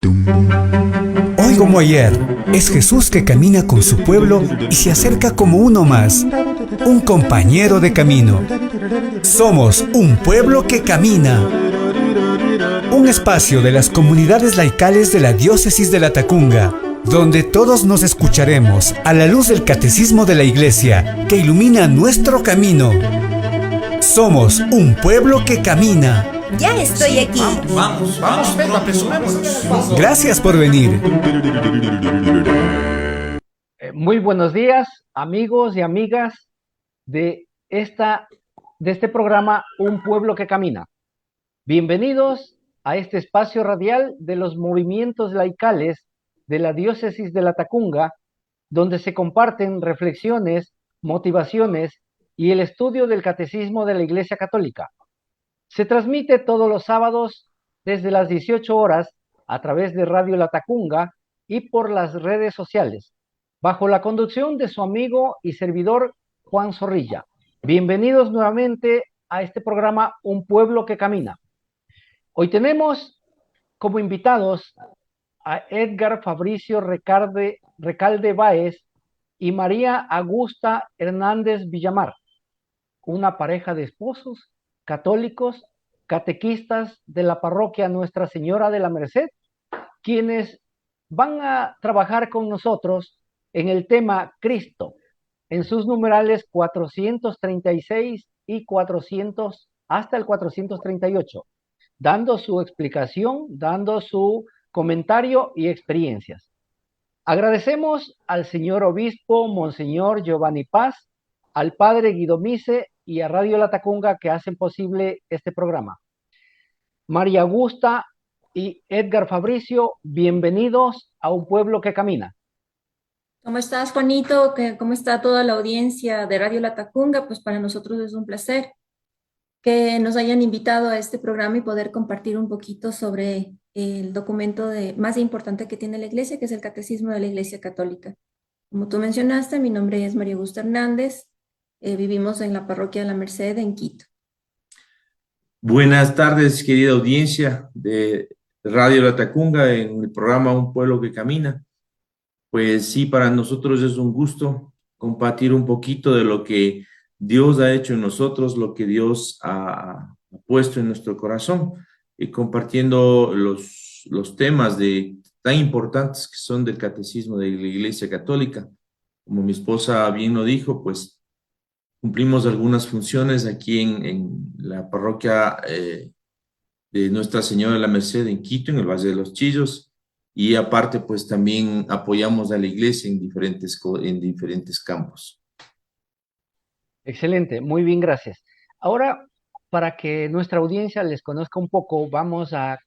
Hoy como ayer, es Jesús que camina con su pueblo y se acerca como uno más, un compañero de camino. Somos un pueblo que camina. Un espacio de las comunidades laicales de la diócesis de Latacunga, donde todos nos escucharemos a la luz del catecismo de la Iglesia que ilumina nuestro camino. Somos un pueblo que camina. Ya estoy aquí. Vamos, Pedro, apresurémonos. Gracias por venir. Muy buenos días, amigos y amigas de este programa Un Pueblo que Camina. Bienvenidos a este espacio radial de los movimientos laicales de la diócesis de Latacunga, donde se comparten reflexiones, motivaciones y el estudio del catecismo de la Iglesia Católica. Se transmite todos los sábados desde las 18 horas a través de Radio Latacunga y por las redes sociales, bajo la conducción de su amigo y servidor Juan Zorrilla. Bienvenidos nuevamente a este programa Un Pueblo que Camina. Hoy tenemos como invitados a Edgar Fabricio Recalde Báez y María Augusta Hernández Villamar, una pareja de esposos católicos, catequistas de la parroquia Nuestra Señora de la Merced, quienes van a trabajar con nosotros en el tema Cristo, en sus numerales 436 y 400 hasta el 438, dando su explicación, dando su comentario y experiencias. Agradecemos al señor obispo, Monseñor Giovanni Paz, al padre Guido Mise y a Radio Latacunga que hacen posible este programa. María Augusta y Edgar Fabricio, bienvenidos a Un Pueblo que Camina. ¿Cómo estás, Juanito? ¿Cómo está toda la audiencia de Radio Latacunga? Pues para nosotros es un placer que nos hayan invitado a este programa y poder compartir un poquito sobre el documento más importante que tiene la Iglesia, que es el Catecismo de la Iglesia Católica. Como tú mencionaste, mi nombre es María Augusta Hernández, vivimos en la parroquia de la Merced en Quito. Buenas tardes, querida audiencia de Radio Latacunga en el programa Un Pueblo que Camina. Pues sí, para nosotros es un gusto compartir un poquito de lo que Dios ha hecho en nosotros, lo que Dios ha puesto en nuestro corazón y compartiendo los temas tan importantes que son del catecismo de la Iglesia Católica. Como mi esposa bien lo dijo, pues cumplimos algunas funciones aquí en la parroquia de Nuestra Señora de la Merced en Quito, en el Valle de los Chillos, y aparte pues también apoyamos a la iglesia en diferentes campos. Excelente, muy bien, gracias. Ahora, para que nuestra audiencia les conozca un poco, vamos a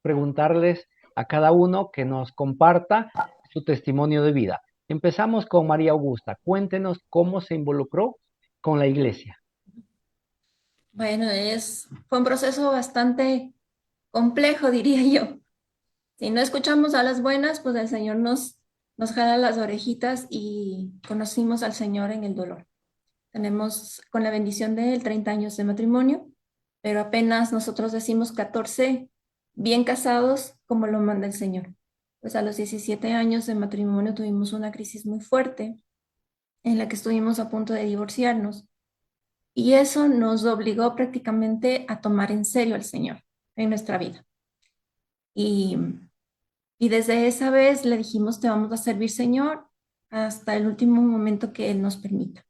preguntarles a cada uno que nos comparta su testimonio de vida. Empezamos con María Augusta. Cuéntenos cómo se involucró con la iglesia. Bueno, fue un proceso bastante complejo, diría yo. Si no escuchamos a las buenas, pues el Señor nos jala las orejitas y conocimos al Señor en el dolor. Tenemos con la bendición de él 30 años de matrimonio, pero apenas nosotros decimos 14 bien casados como lo manda el Señor. Pues a los 17 años de matrimonio tuvimos una crisis muy fuerte en la que estuvimos a punto de divorciarnos. Y eso nos obligó prácticamente a tomar en serio al Señor en nuestra vida. Y desde esa vez le dijimos, te vamos a servir, Señor, hasta el último momento que Él nos permita.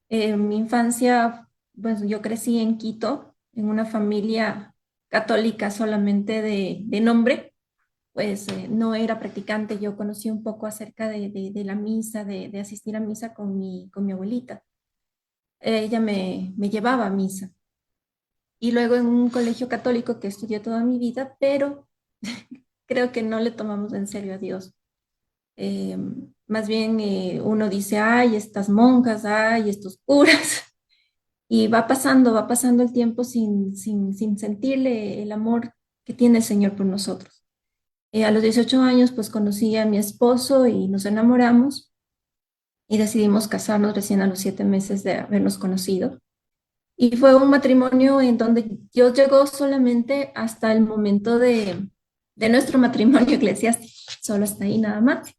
En mi infancia, pues yo crecí en Quito, en una familia católica solamente de nombre, pues no era practicante. Yo conocí un poco acerca de la misa, de asistir a misa con mi abuelita. Ella me llevaba a misa. Y luego en un colegio católico que estudié toda mi vida, pero creo que no le tomamos en serio a Dios. Más bien uno dice, ay, estas monjas, ay, estos curas. Y va pasando el tiempo sin sentirle el amor que tiene el Señor por nosotros. A los 18 años, pues conocí a mi esposo y nos enamoramos. Y decidimos casarnos recién a los 7 meses de habernos conocido. Y fue un matrimonio en donde Dios llegó solamente hasta el momento de de nuestro matrimonio eclesiástico, solo hasta ahí nada más.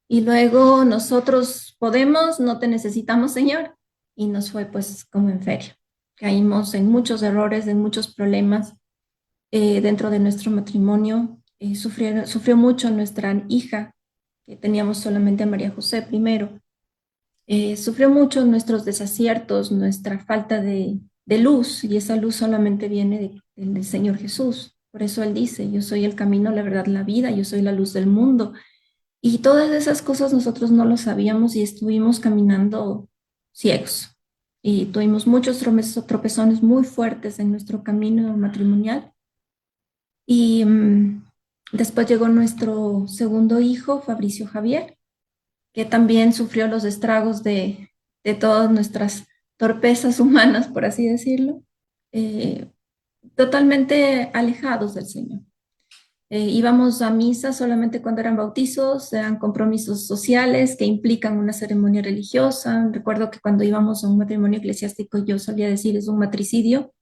Y luego nosotros podemos, no te necesitamos, Señor, y nos fue pues como en feria. Caímos en muchos errores, en muchos problemas dentro de nuestro matrimonio. Sufrió mucho nuestra hija, que teníamos solamente a María José primero. Sufrió mucho nuestros desaciertos, nuestra falta de luz, y esa luz solamente viene del Señor Jesús. Por eso Él dice, yo soy el camino, la verdad, la vida, yo soy la luz del mundo. Y todas esas cosas nosotros no lo sabíamos y estuvimos caminando ciegos. Y tuvimos muchos tropezones muy fuertes en nuestro camino matrimonial. Y después llegó nuestro segundo hijo, Fabricio Javier, que también sufrió los estragos de todas nuestras torpezas humanas, por así decirlo, totalmente alejados del Señor. Íbamos a misa solamente cuando eran bautizos, eran compromisos sociales que implican una ceremonia religiosa. Recuerdo que cuando íbamos a un matrimonio eclesiástico yo solía decir es un matricidio,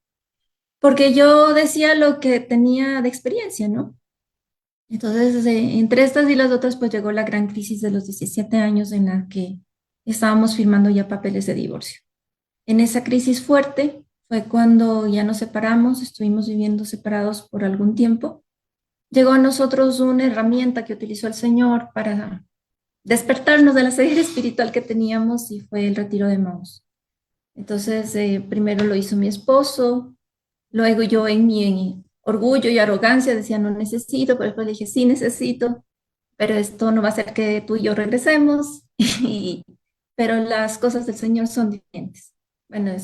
porque yo decía lo que tenía de experiencia, ¿no? Entonces, entre estas y las otras, pues llegó la gran crisis de los 17 años en la que estábamos firmando ya papeles de divorcio. En esa crisis fuerte fue cuando ya nos separamos, estuvimos viviendo separados por algún tiempo. Llegó a nosotros una herramienta que utilizó el Señor para despertarnos de la ceguera espiritual que teníamos y fue el retiro de Maús. Entonces, primero lo hizo mi esposo, luego yo en mi orgullo y arrogancia decía no necesito, pero después le dije sí necesito, pero esto no va a hacer que tú y yo regresemos, pero las cosas del Señor son diferentes. Bueno,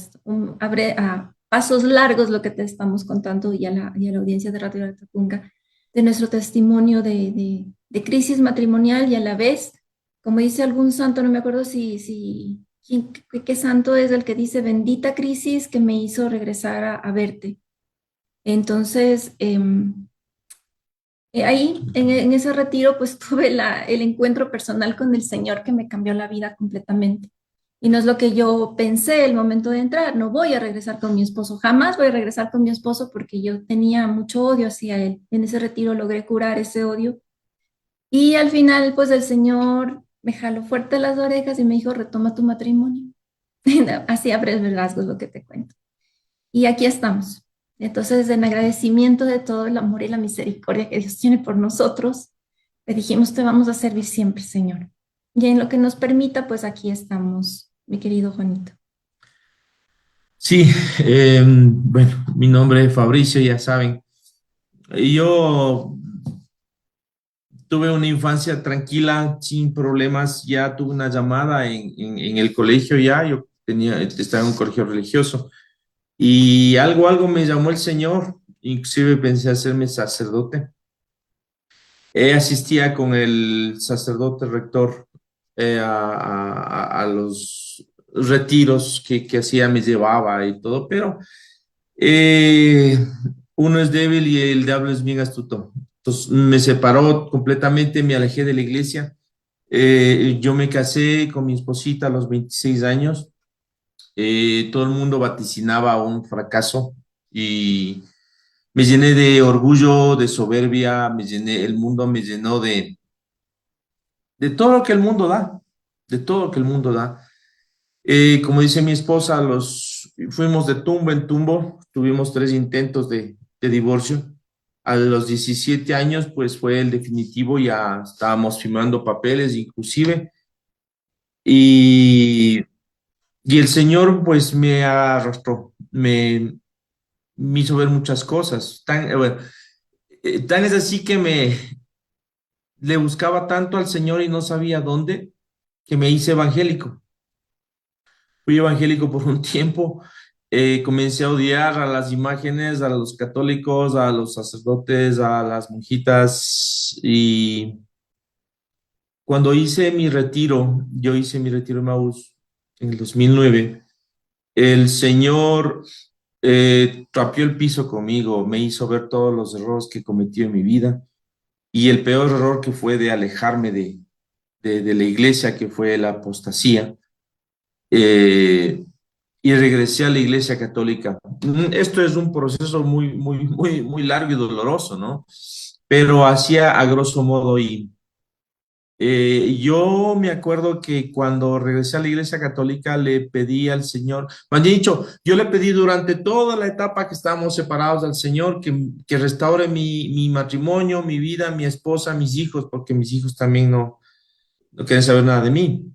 abre a pasos largos lo que te estamos contando y a la audiencia de Radio Latacunga, de nuestro testimonio de crisis matrimonial y a la vez, como dice algún santo, no me acuerdo qué santo es el que dice, bendita crisis que me hizo regresar a verte. Entonces, ahí, en ese retiro, pues tuve el encuentro personal con el Señor que me cambió la vida completamente. Y no es lo que yo pensé el momento de entrar, no voy a regresar con mi esposo, jamás voy a regresar con mi esposo porque yo tenía mucho odio hacia él. En ese retiro logré curar ese odio. Y al final, pues el Señor me jaló fuerte las orejas y me dijo, retoma tu matrimonio. Así a breves rasgos lo que te cuento. Y aquí estamos. Entonces, en agradecimiento de todo el amor y la misericordia que Dios tiene por nosotros, le dijimos, te vamos a servir siempre, Señor. Y en lo que nos permita, pues aquí estamos, mi querido Juanito. Sí, bueno, mi nombre es Fabricio, ya saben. Yo tuve una infancia tranquila, sin problemas. Ya tuve una llamada en el colegio ya. Yo estaba en un colegio religioso. Y algo me llamó el Señor, inclusive pensé hacerme sacerdote. Asistía con el sacerdote rector a los retiros que hacía, me llevaba y todo, pero eh, uno es débil y el diablo es bien astuto. Entonces me separó completamente, me alejé de la iglesia. Yo me casé con mi esposita a los 26 años. Todo el mundo vaticinaba un fracaso y me llené de orgullo, de soberbia, el mundo me llenó de todo lo que el mundo da, de todo lo que el mundo da. Como dice mi esposa, fuimos de tumbo en tumbo, tuvimos 3 intentos de divorcio. A los 17 años, pues fue el definitivo, ya estábamos firmando papeles inclusive. Y el Señor pues me arrastró, me hizo ver muchas cosas. Bueno, tan es así que le buscaba tanto al Señor y no sabía dónde, que me hice evangélico. Fui evangélico por un tiempo, comencé a odiar a las imágenes, a los católicos, a los sacerdotes, a las monjitas, y cuando yo hice mi retiro en Maús en el 2009. El Señor trapeó el piso conmigo, me hizo ver todos los errores que cometí en mi vida y el peor error que fue de alejarme de la iglesia, que fue la apostasía, y regresé a la iglesia católica. Esto es un proceso muy, muy, muy, muy largo y doloroso, ¿no? pero hacía a grosso modo. Y yo me acuerdo que cuando regresé a la Iglesia Católica le pedí al Señor, me han dicho, yo le pedí durante toda la etapa que estábamos separados al Señor que restaure mi matrimonio, mi vida, mi esposa, mis hijos, porque mis hijos también no querían saber nada de mí,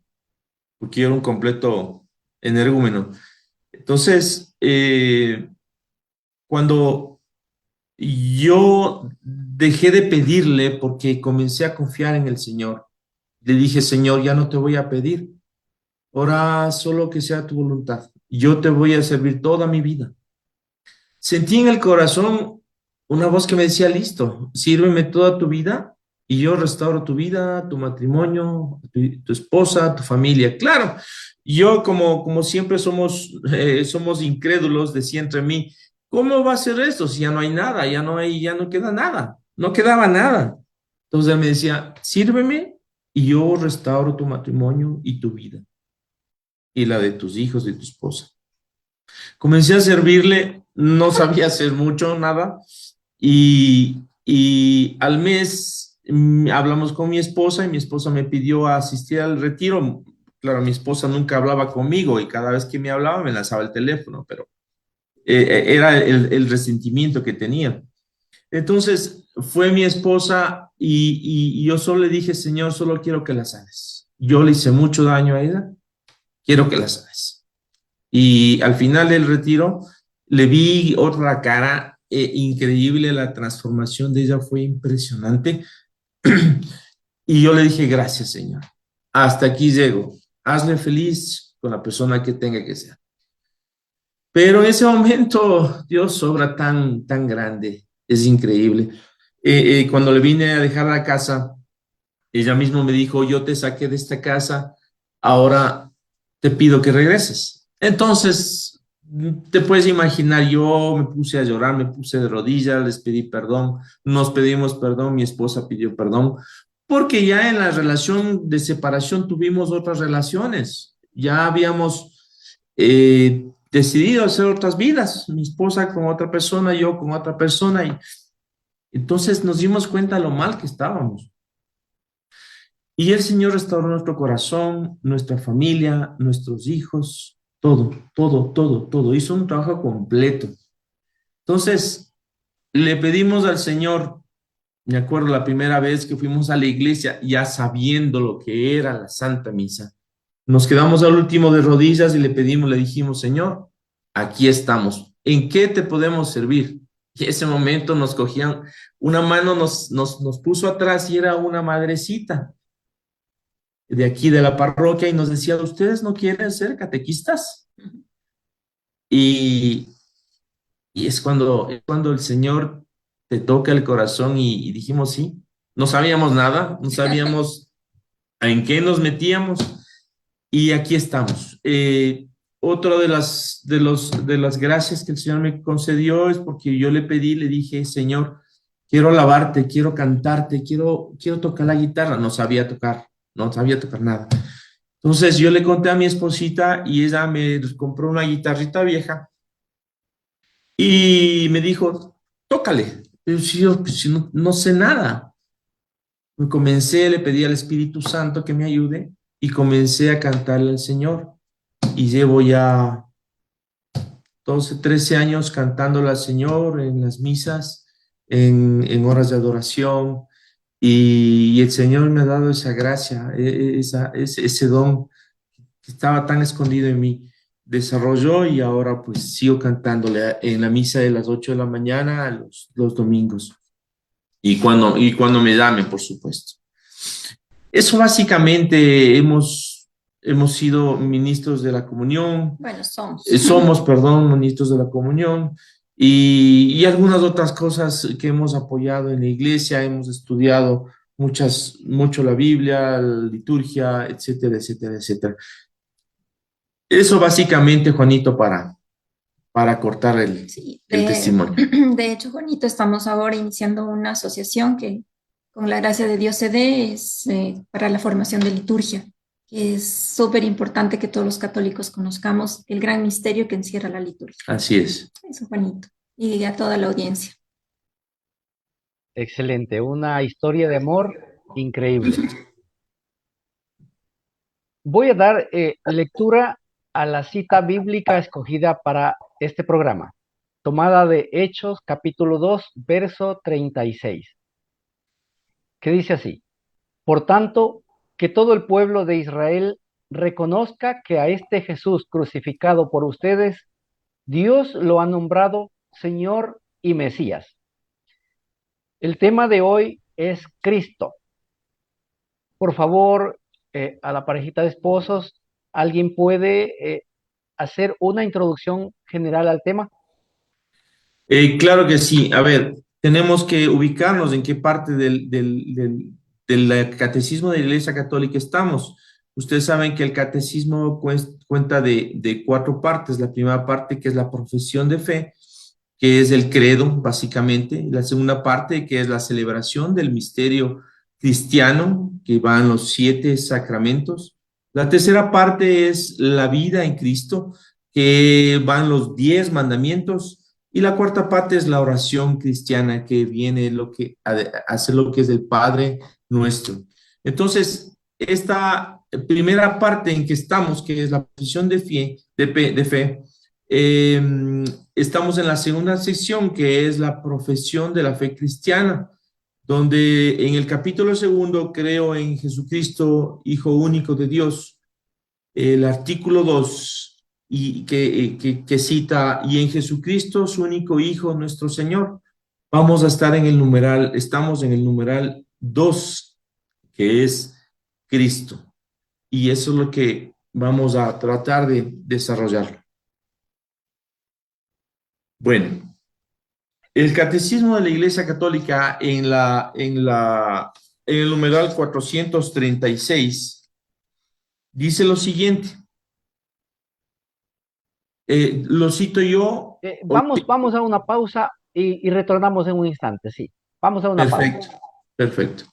porque yo era un completo energúmeno. Entonces, cuando yo dejé de pedirle porque comencé a confiar en el Señor, le dije, Señor, ya no te voy a pedir, ahora solo que sea tu voluntad. Yo te voy a servir toda mi vida. Sentí en el corazón una voz que me decía, listo, sírveme toda tu vida y yo restauro tu vida, tu matrimonio, tu esposa, tu familia. Claro, yo como siempre somos incrédulos, decía entre mí, ¿cómo va a ser esto si ya no hay nada, ya no queda nada, no quedaba nada? Entonces él me decía, sírveme y yo restauro tu matrimonio y tu vida y la de tus hijos y tu esposa. Comencé a servirle, no sabía hacer mucho, nada, y al mes hablamos con mi esposa y mi esposa me pidió asistir al retiro. Claro, mi esposa nunca hablaba conmigo y cada vez que me hablaba me lanzaba el teléfono, pero era el resentimiento que tenía. Entonces fue mi esposa y yo solo le dije, Señor, solo quiero que la sanes. Yo le hice mucho daño a ella, quiero que la sanes. Y al final del retiro le vi otra cara increíble, la transformación de ella fue impresionante. Y yo le dije, gracias, Señor. Hasta aquí llego. Hazle feliz con la persona que tenga que ser. Pero en ese momento Dios obra tan grande, es increíble. Cuando le vine a dejar la casa, ella misma me dijo, yo te saqué de esta casa, ahora te pido que regreses. Entonces, te puedes imaginar, yo me puse a llorar, me puse de rodillas, les pedí perdón, nos pedimos perdón, mi esposa pidió perdón, porque ya en la relación de separación tuvimos otras relaciones, ya habíamos decidido hacer otras vidas, mi esposa con otra persona, yo con otra persona, y entonces nos dimos cuenta lo mal que estábamos. Y el Señor restauró nuestro corazón, nuestra familia, nuestros hijos, todo. Hizo un trabajo completo. Entonces, le pedimos al Señor, me acuerdo la primera vez que fuimos a la iglesia, ya sabiendo lo que era la Santa Misa, nos quedamos al último de rodillas y le pedimos, le dijimos, Señor, aquí estamos, ¿en qué te podemos servir? Y ese momento nos cogían, una mano nos puso atrás y era una madrecita de aquí de la parroquia y nos decía, ¿ustedes no quieren ser catequistas? Y, y es cuando el Señor te toca el corazón y dijimos, sí, no sabíamos nada, no sabíamos en qué nos metíamos y aquí estamos. Otra de las gracias que el Señor me concedió es porque yo le pedí, le dije, Señor, quiero alabarte, quiero cantarte, quiero tocar la guitarra. No sabía tocar nada. Entonces yo le conté a mi esposita y ella me compró una guitarrita vieja y me dijo, tócale. Pero si yo pues, si no sé nada. Me comencé, le pedí al Espíritu Santo que me ayude y comencé a cantarle al Señor. Y llevo ya 12, 13 años cantándole al Señor en las misas, en horas de adoración. Y el Señor me ha dado esa gracia, ese don que estaba tan escondido en mí, desarrolló y ahora pues sigo cantándole en la misa de las 8 de la mañana los domingos y cuando me llamen, por supuesto. Eso básicamente hemos sido ministros de la comunión. Bueno, somos. Somos, ministros de la comunión y algunas otras cosas que hemos apoyado en la iglesia, hemos estudiado mucho la Biblia, la liturgia, etcétera, etcétera, etcétera. Eso básicamente, Juanito, para cortar el testimonio. De hecho, Juanito, estamos ahora iniciando una asociación que con la gracia de Dios se dé es para la formación de liturgia, que es súper importante que todos los católicos conozcamos el gran misterio que encierra la liturgia. Así es. Eso, Juanito, y a toda la audiencia. Excelente, una historia de amor increíble. Voy a dar lectura a la cita bíblica escogida para este programa, tomada de Hechos capítulo 2, verso 36, que dice así: Por tanto, que todo el pueblo de Israel reconozca que a este Jesús crucificado por ustedes, Dios lo ha nombrado Señor y Mesías. El tema de hoy es Cristo. Por favor, a la parejita de esposos, ¿alguien puede hacer una introducción general al tema? Claro que sí. A ver, tenemos que ubicarnos en qué parte del catecismo de la Iglesia Católica estamos. Ustedes saben que el catecismo cuenta de cuatro partes. La primera parte, que es la profesión de fe, que es el credo, básicamente. La segunda parte, que es la celebración del misterio cristiano, que van los 7 sacramentos. La tercera parte es la vida en Cristo, que van los 10 mandamientos. Y la cuarta parte es la oración cristiana, que viene hace lo que es el Padre nuestro. Entonces, esta primera parte en que estamos, que es la posición de fe, eh, estamos en la segunda sección, que es la profesión de la fe cristiana, donde en el capítulo segundo, creo en Jesucristo, Hijo único de Dios, el artículo 2 y que cita, y en Jesucristo, su único Hijo, nuestro Señor. Vamos a estar estamos en el numeral 2, que es Cristo. Y eso es lo que vamos a tratar de desarrollar. Bueno, el Catecismo de la Iglesia Católica en el numeral 436 dice lo siguiente. Lo cito yo. Vamos a una pausa y retornamos en un instante, sí. Vamos a una pausa. Perfecto, perfecto.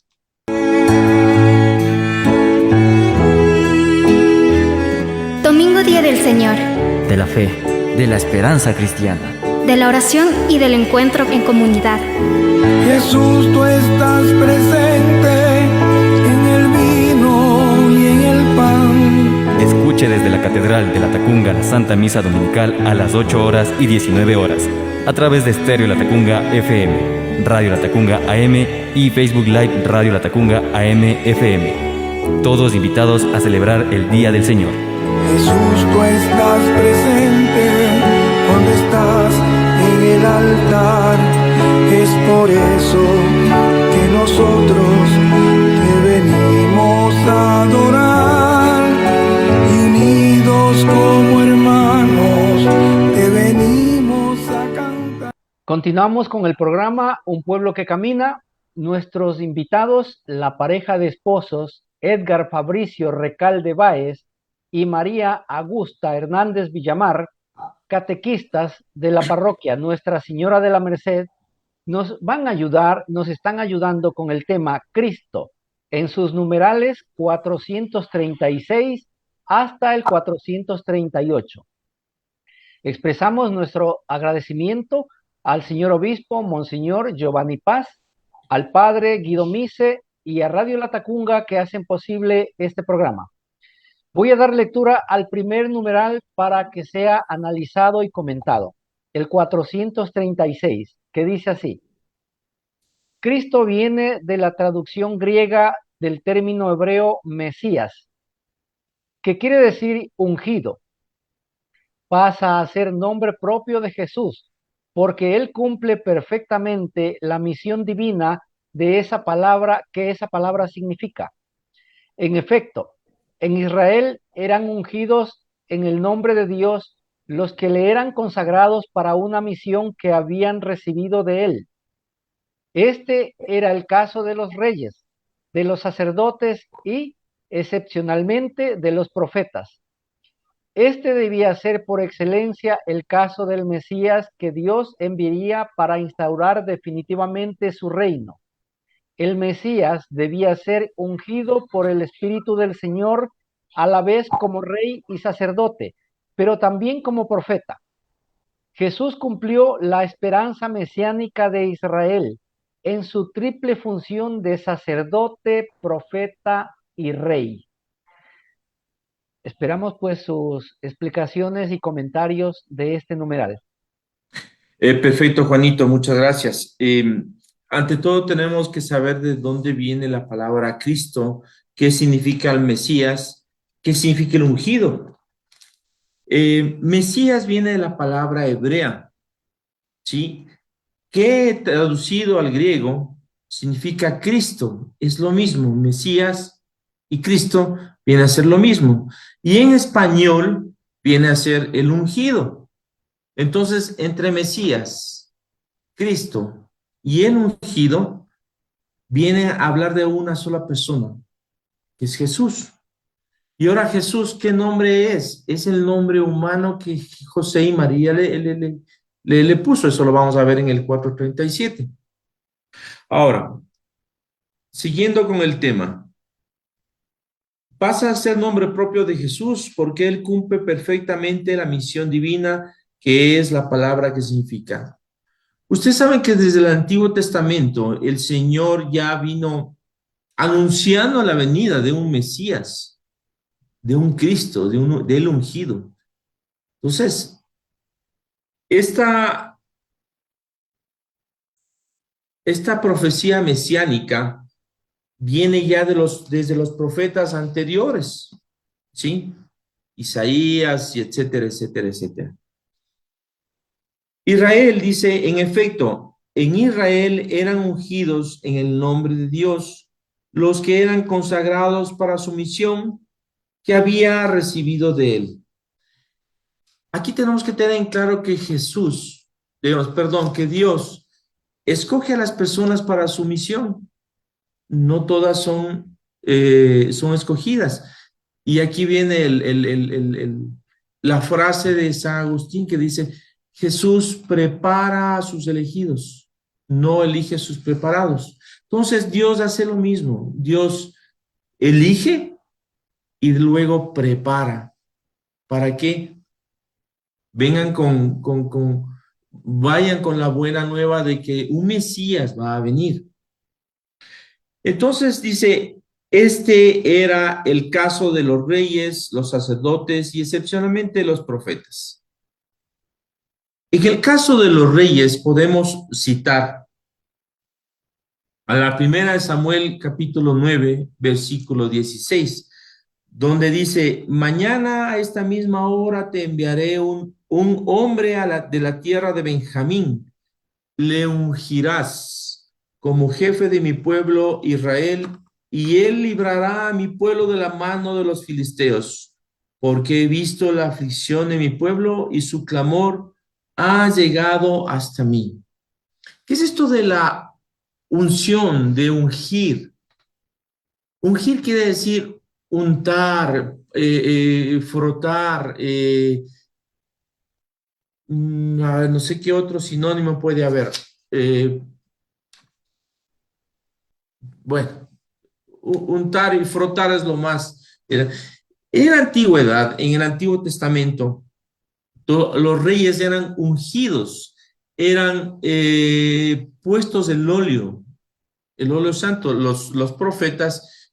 Domingo, Día del Señor, De la fe, de la esperanza cristiana. de la oración y del encuentro en comunidad. Jesús, tú estás presente en el vino y en el pan. Escuche desde la Catedral de La Tacunga la Santa Misa Dominical a las 8 horas y 19 horas, a través de Estéreo La Tacunga FM, Radio La Tacunga AM y Facebook Live Radio La Tacunga AM FM. Todos invitados a celebrar el Día del Señor. Jesús, tú estás presente cuando estás en el altar. Es por eso que nosotros te venimos a adorar. Y unidos como hermanos te venimos a cantar. Continuamos con el programa Un Pueblo que Camina. Nuestros invitados, la pareja de esposos Edgar Fabricio Recalde Báez y María Augusta Hernández Villamar, catequistas de la parroquia Nuestra Señora de la Merced, nos están ayudando con el tema Cristo en sus numerales 436 hasta el 438. Expresamos nuestro agradecimiento al señor obispo, Monseñor Giovanni Paz, al padre Guido Mise y a Radio La Tacunga, que hacen posible este programa. Voy a dar lectura al primer numeral para que sea analizado y comentado, el 436, que dice así: Cristo viene de la traducción griega del término hebreo Mesías, que quiere decir ungido. Pasa a ser nombre propio de Jesús, porque él cumple perfectamente la misión divina de esa palabra, que esa palabra significa. En efecto, en Israel eran ungidos en el nombre de Dios los que le eran consagrados para una misión que habían recibido de él. Este era el caso de los reyes, de los sacerdotes y, excepcionalmente, de los profetas. Este debía ser por excelencia el caso del Mesías que Dios enviaría para instaurar definitivamente su reino. El Mesías debía ser ungido por el Espíritu del Señor a la vez como rey y sacerdote, pero también como profeta. Jesús cumplió la esperanza mesiánica de Israel en su triple función de sacerdote, profeta y rey. Esperamos pues sus explicaciones y comentarios de este numeral. Perfecto, Juanito, muchas gracias. Ante todo tenemos que saber de dónde viene la palabra Cristo, qué significa el Mesías, qué significa el ungido. Mesías viene de la palabra hebrea, ¿sí? Que traducido al griego significa Cristo, es lo mismo, Mesías y Cristo viene a ser lo mismo. Y en español viene a ser el ungido. Entonces, entre Mesías, Cristo y el ungido, viene a hablar de una sola persona, que es Jesús. Y ahora Jesús, ¿qué nombre es? Es el nombre humano que José y María le puso. Eso lo vamos a ver en el 4:37. Ahora, siguiendo con el tema, pasa a ser nombre propio de Jesús porque Él cumple perfectamente la misión divina, que es la palabra que significa. Ustedes saben que desde el Antiguo Testamento el Señor ya vino anunciando la venida de un Mesías, de un Cristo, del ungido. Entonces, esta profecía mesiánica viene ya desde los profetas anteriores, ¿sí? Isaías, y etcétera, etcétera, etcétera. Israel dice, en efecto, en Israel eran ungidos en el nombre de Dios los que eran consagrados para su misión que había recibido de él. Aquí tenemos que tener en claro que que Dios escoge a las personas para su misión. No todas son escogidas. Y aquí viene la frase de San Agustín que dice, Jesús prepara a sus elegidos, no elige a sus preparados. Entonces Dios hace lo mismo. Dios elige y luego prepara. ¿Para qué? Vayan con la buena nueva de que un Mesías va a venir. Entonces dice, este era el caso de los reyes, los sacerdotes y excepcionalmente los profetas. En el caso de los reyes podemos citar a la primera de Samuel capítulo 9, versículo 16, donde dice, mañana a esta misma hora te enviaré un hombre de la tierra de Benjamín, le ungirás como jefe de mi pueblo Israel, y él librará a mi pueblo de la mano de los filisteos, porque he visto la aflicción de mi pueblo y su clamor ha llegado hasta mí. ¿Qué es esto de la unción, de ungir? Ungir quiere decir untar, frotar, no sé qué otro sinónimo puede haber. Bueno, untar y frotar es lo más. En la antigüedad, en el Antiguo Testamento, los reyes eran ungidos, eran puestos el óleo santo. Los profetas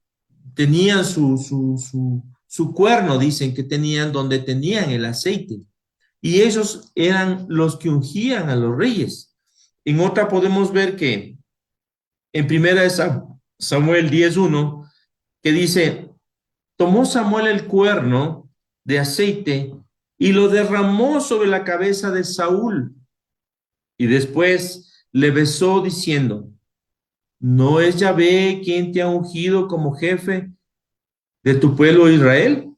tenían su cuerno, dicen que tenían donde tenían el aceite. Y ellos eran los que ungían a los reyes. En otra podemos ver que en primera de Samuel 10:1, que dice, tomó Samuel el cuerno de aceite y lo derramó sobre la cabeza de Saúl. Y después le besó diciendo, ¿no es Yahvé quien te ha ungido como jefe de tu pueblo Israel?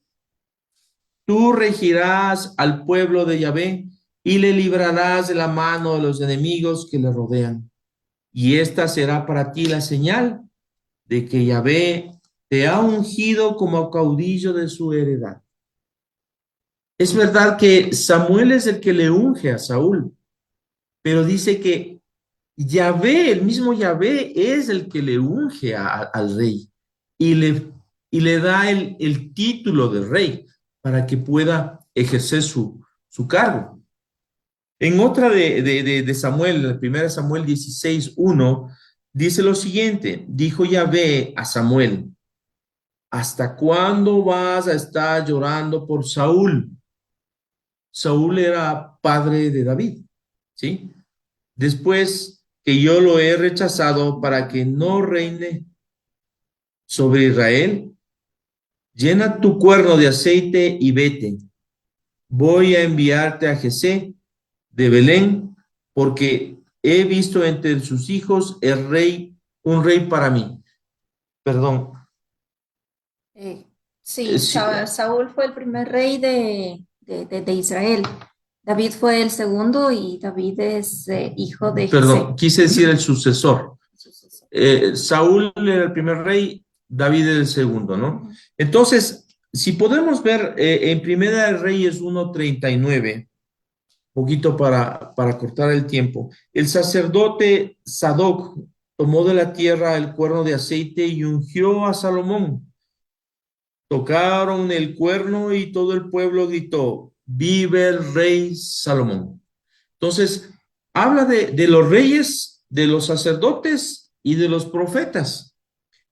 Tú regirás al pueblo de Yahvé y le librarás de la mano de los enemigos que le rodean. Y esta será para ti la señal de que Yahvé te ha ungido como caudillo de su heredad. Es verdad que Samuel es el que le unge a Saúl, pero dice que Yahvé, el mismo Yahvé, es el que le unge al rey y le da el título de rey para que pueda ejercer su cargo. En otra de Samuel, la primera Samuel 16:1, dice lo siguiente, dijo Yahvé a Samuel, ¿hasta cuándo vas a estar llorando por Saúl? Saúl era padre de David, ¿sí? Después que yo lo he rechazado para que no reine sobre Israel, llena tu cuerno de aceite y vete. Voy a enviarte a Jesé de Belén, porque he visto entre sus hijos el rey, un rey para mí. Perdón. Sí, Sí, Saúl fue el primer rey de Israel. David fue el segundo y David es hijo de Jesé. perdón, quise decir el sucesor. Saúl era el primer rey, David el segundo, ¿no? Entonces, si podemos ver en Primera de Reyes 1:39, poquito para cortar el tiempo, el sacerdote Sadoc tomó de la tierra el cuerno de aceite y ungió a Salomón. Tocaron el cuerno y todo el pueblo gritó, vive el rey Salomón. Entonces, habla de los reyes, de los sacerdotes y de los profetas.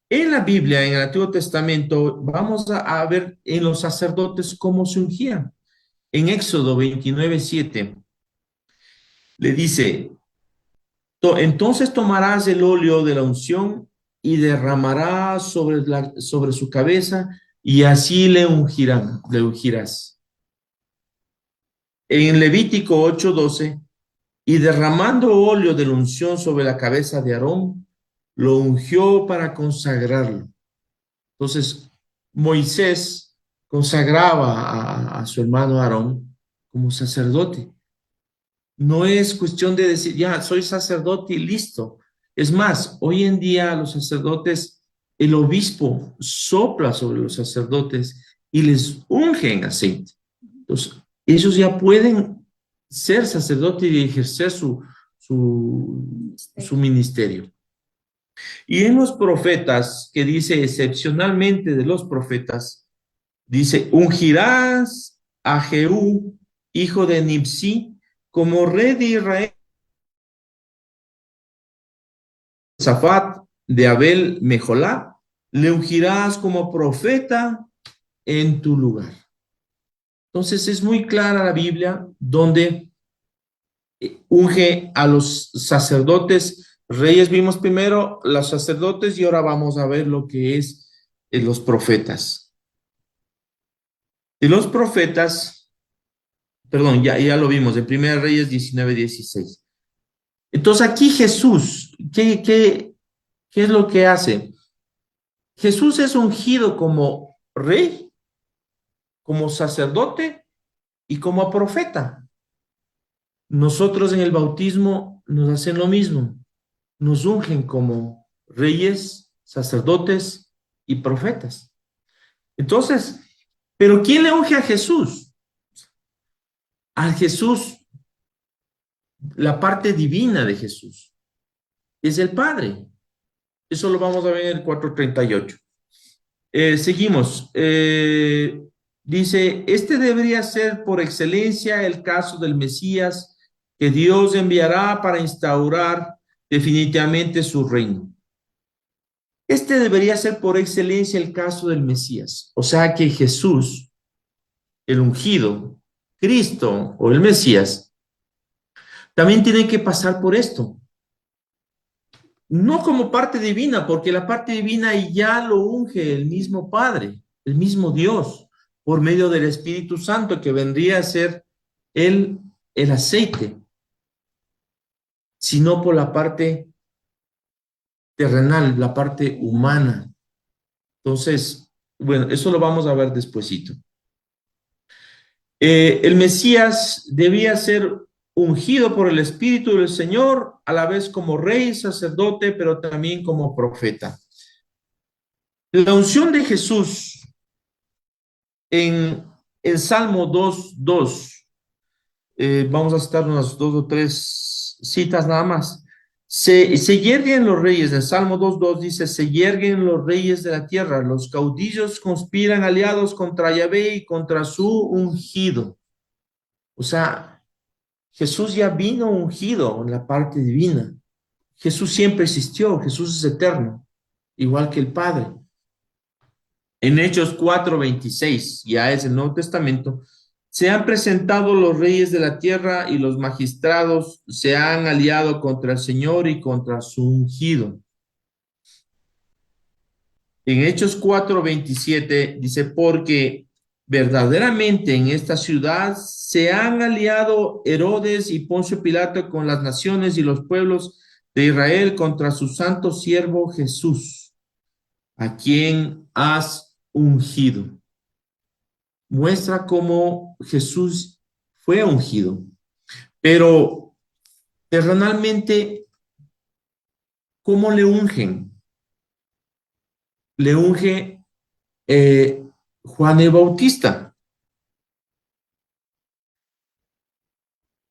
En la Biblia, en el Antiguo Testamento, vamos a ver en los sacerdotes cómo se ungían. En Éxodo 29:7 le dice, entonces tomarás el óleo de la unción y derramarás sobre su cabeza y así le ungirás. En Levítico 8:12, y derramando óleo de la unción sobre la cabeza de Aarón, lo ungió para consagrarlo. Entonces, Moisés consagraba a su hermano Aarón como sacerdote. No es cuestión de decir, ya, soy sacerdote y listo. Es más, hoy en día los sacerdotes, el obispo sopla sobre los sacerdotes y les unge en aceite. Entonces, ellos ya pueden ser sacerdotes y ejercer su ministerio. Y en los profetas, que dice excepcionalmente de los profetas, dice, ungirás a Jehú, hijo de Nimsi, como rey de Israel. Zafat de Abel Mejolá, le ungirás como profeta en tu lugar. Entonces es muy clara la Biblia donde unge a los sacerdotes. Reyes vimos primero los sacerdotes y ahora vamos a ver lo que es los profetas. Y los profetas, perdón, ya lo vimos en 1 Reyes 19:16. Entonces aquí Jesús, ¿qué es lo que hace? Jesús es ungido como rey, como sacerdote y como profeta. Nosotros en el bautismo nos hacen lo mismo. Nos ungen como reyes, sacerdotes y profetas. Entonces, ¿pero quién le unge a Jesús? A Jesús, la parte divina de Jesús es el Padre. Eso lo vamos a ver en el 4:38. Seguimos. Dice, este debería ser por excelencia el caso del Mesías que Dios enviará para instaurar definitivamente su reino. Este debería ser por excelencia el caso del Mesías. O sea que Jesús, el ungido, Cristo o el Mesías, también tiene que pasar por esto. No como parte divina, porque la parte divina ya lo unge el mismo Padre, el mismo Dios, por medio del Espíritu Santo, que vendría a ser el aceite, sino por la parte terrenal, la parte humana. Entonces, bueno, eso lo vamos a ver despuesito. El Mesías debía ser ungido por el Espíritu del Señor, a la vez como rey, sacerdote, pero también como profeta. La unción de Jesús en Salmo 2:2, vamos a citar unas 2 o 3 citas nada más. Se yerguen los reyes, en Salmo 2:2 dice, se yerguen los reyes de la tierra, los caudillos conspiran aliados contra Yahvé y contra su ungido. O sea, Jesús ya vino ungido en la parte divina. Jesús siempre existió, Jesús es eterno, igual que el Padre. En Hechos 4:26, ya es el Nuevo Testamento, se han presentado los reyes de la tierra y los magistrados se han aliado contra el Señor y contra su ungido. En Hechos 4:27 dice, porque verdaderamente en esta ciudad se han aliado Herodes y Poncio Pilato con las naciones y los pueblos de Israel contra su santo siervo Jesús, a quien has ungido. Muestra cómo Jesús fue ungido, pero terrenalmente, ¿cómo le ungen? Le unge Juan el Bautista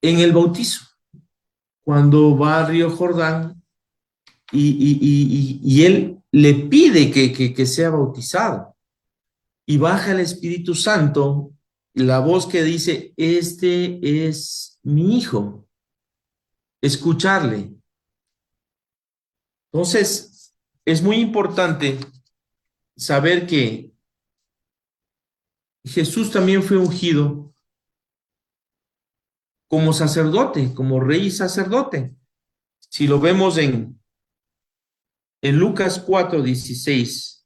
en el bautizo, cuando va al río Jordán y él le pide que sea bautizado y baja el Espíritu Santo y la voz que dice, este es mi hijo, escucharle. Entonces, es muy importante saber que Jesús también fue ungido como sacerdote, como rey y sacerdote. Si lo vemos en Lucas 4:16,